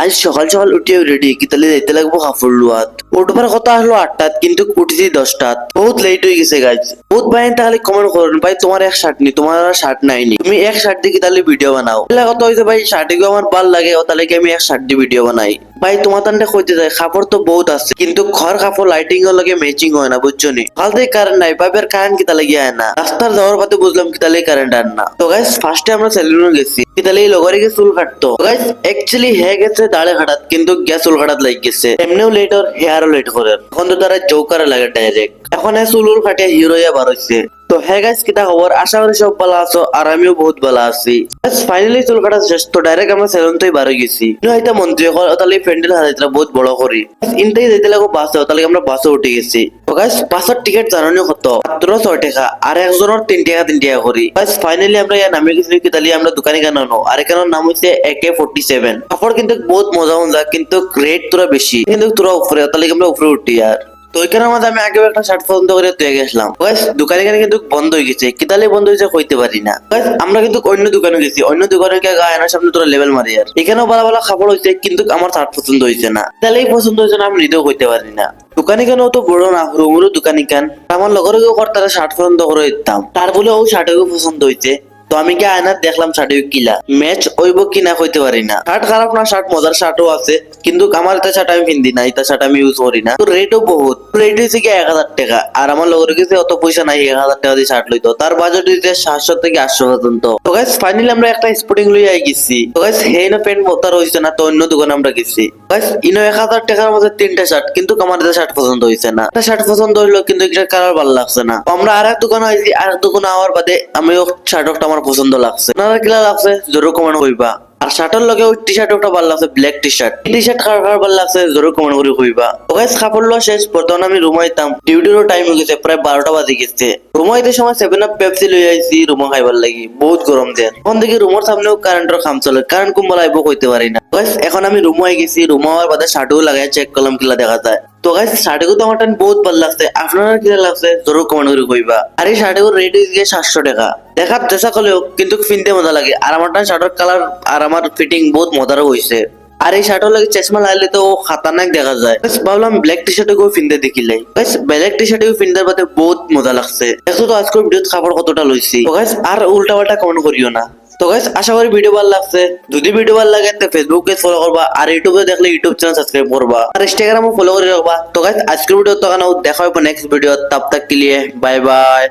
আজ সকাল সকাল উঠে রেডি কিতালে যাইতে লাগবো কাপড় লুয়াত। উঠবার কথা আসলো 8টাত কিন্তু উঠেছি 10টাত। বহুত লেট হয়ে গেছে গাইজ। বহুত ভাই তাহলে কমেন্ট করুন ভাই তোমার এক শার্ট নি, তোমার আর শার্ট নাইনি, তুমি এক শার্ট দিয়ে কিতালে ভিডিও বানাও। এলা কথা হয়েছে ভাই শার্টে আমার ভাল লাগে ও তাহলে কি আমি এক শার্ট দিয়ে ভিডিও বানাই। ভাই তোমার তান্ডে কইতে যায় কাপড় তো বহুত আছে কিন্তু ঘর কাপড় লাইটিং এর লগে ম্যাচিং হয় না বুঝছো নি। কাল থেকে কারেন্ট নাই, পাইপের কারেন্ট কিতা লাগিয়ে আয় না। রাস্তার যাওয়ার পথে বুঝলাম কিতালে কারেন্ট আর না। তো গাইস ফার্স্টে আমরা সেলুনে গেছি, কিতালে লগরে গিয়ে চুল কাটতো। গাইস অ্যাকচুয়ালি হয়ে গেছে দাড়ি কাটাত কিন্তু গ্যাস চুল কাটাত লাগ গেছে। এমনিও লেট আর হেয়ারও লেট করে। এখন তো তারা জোকারে লাগে ডাইরেক্ট। এখন চুল কাটিয়ে হিরোইয়া বার হইছে। তো হ্যাঁ গাইস কিতা খবর, আশা করি সব ভালো আছো আর আমিও বহুত ভালো আছি। ফাইনালি চুল কাটা শেষ, তো ডাইরেক্ট আমরা সেলুন থেকে বার হয়ে গেছি। হয়তো মন্ত্রী তাহলে প্যান্ডেল হাজাইতরা বহুত বড় করি ইনটাই যেতে লাগো বাসে, তাহলে আমরা বাসে উঠে গেছি। তো গাইস বাসের টিকিট জানানি কত, মাত্র 6 টাকা আর একজনের 3 টাকা করি। গাইস ফাইনালি আমরা ইয়া নামে গেছি কি তাহলে আমরা দোকানে কেনানো আর এখানে নাম হইছে AK-47। কাপড় কিন্তু বহুত মজা মজা কিন্তু রেট তোরা বেশি, কিন্তু তোরা উপরে, তাহলে আমরা উপরে উঠি। আর তো ওইখানে আমাদের আমি আগে একটা শার্ট পছন্দ করে তুই গেছিলাম। দোকানে কিন্তু বন্ধ হয়ে গেছে, কিতালে বন্ধ হয়েছে কইতে পারি না। আমরা কিন্তু অন্য দোকানে গেছি, অন্য দোকানে গিয়ে গায়ের সামনে তোরা লেভেল মারি। আর এখানেও ভালো ভালো খাবার হয়েছে কিন্তু আমার শার্ট পছন্দ হয়েছে না। তাহলেই পছন্দ হয়েছে না আমি নিজেও কইতে পারি না। দোকানি কেন তো বড় না, রুমেরও দোকানি কেন আমার লগর কেউ তারা শার্ট পছন্দ করে দিতাম, তার বলে ও শার্টও পছন্দ হয়েছে। তো আমি কি আয়নার দেখলাম শার্ট কিলা ম্যাচ হইব কিনা কইতে পারি না। শার্ট খারাপ না, শার্ট মজার শার্টও আছে কিন্তু আমার এটা শার্ট আমি পিন্দি না, এটা শার্ট আমি ইউজ করি না। তো রেটও বহুত, রেট হয়েছে কি 1000 টাকা। আর আমার লগর কাছে অত পয়সা নাই 1000 টাকা দিয়ে শার্ট লইতো, তার বাজেট হয়েছে 700 থেকে 800 পর্যন্ত। তো গাইস ফাইনালি আমরা একটা স্পোর্টিং লই আই গেছি। তো গাইস হে না প্যান্ট মতার হয়েছে না, তো অন্য দোকানে আমরা গেছি। গাইস ইনো 1000 টাকার মধ্যে 3টা শার্ট কিন্তু আমার এটা শার্ট পছন্দ হয়েছে না। একটা শার্ট পছন্দ হইলো কিন্তু এটা কালার ভালো লাগছে না। তো আমরা আরেক দোকানে আইছি, আরেক দোকানে আওয়ার বাদে আমি শার্টটা আমার পছন্দ লাগছে। আপনারা কিলা লাগছে জরুর কমেন্ট কইবা। আর শার্টের লগে ওই টি শার্ট ওটা ভালো লাগছে, black T shirt. T shirt কার কার ভালো লাগছে জরুর কমেন্ট করে কইবা। তো গাইস কাপড় লওয়া শেষ, বর্তমানে আমি রুম আইতাম, ডিউটিরও টাইম হয়ে গেছে, প্রায় 12টা বাজে গেছে। রুম আইতে সময় 7 আপ পেপসি লই আইছি রুমা খাইবার লাগি, বহুত গরম দেন। এখন দেখি রুমের সামনেও কারেন্টের খাম চলে, কারেন্ট কুম্বল আইব কইতে পারি না। গাইস এখন আমি রুম আই গেছি, রুম আওয়ার বাদে শার্টও লাগাই চেক করলাম কিলা দেখা যায়। তো গাইস শার্টগুলো তো আমার বহুত ভালো লাগছে, আপনারা কিলা লাগছে জরুর কমেন্ট করে কইবা। আর এই শার্টগুলো রেট হইছে 700 টাকা। দেখার চেষ্টা করলেও কিন্তু কিনতে মজা লাগে। আর আমার শার্টের কালার আর আমার ফিটিং বহুত মজারও হয়েছে। আর এই শার্টের লাগে চশমা লাগাইলে তো খাতারনাক দেখা যায়। ভাবলাম ব্ল্যাক টি শার্টে কেউ ফিনতে দেখিলে, ব্ল্যাক টি শার্টে ফিনতে পাতে বহুত মজা লাগছে। দেখো তো আজকের ভিডিওতে খাবার কতটা লইছি। তো গাইস আর উল্টা পাল্টা কমেন্ট করিও না। তো গাইস আশা করি ভিডিও ভালো লাগছে। যদি ভিডিও ভালো লাগে তো ফেসবুক পেজ ফলো করবা, আর ইউটিউবে দেখলে ইউটিউব চ্যানেল সাবস্ক্রাইব করবা, আর ইনস্টাগ্রামও ফলো করে রাখবা। তো গাইস আজকের ভিডিও তো দেখা হবে নেক্সট ভিডিও, তব তক के लिए बाय बाय।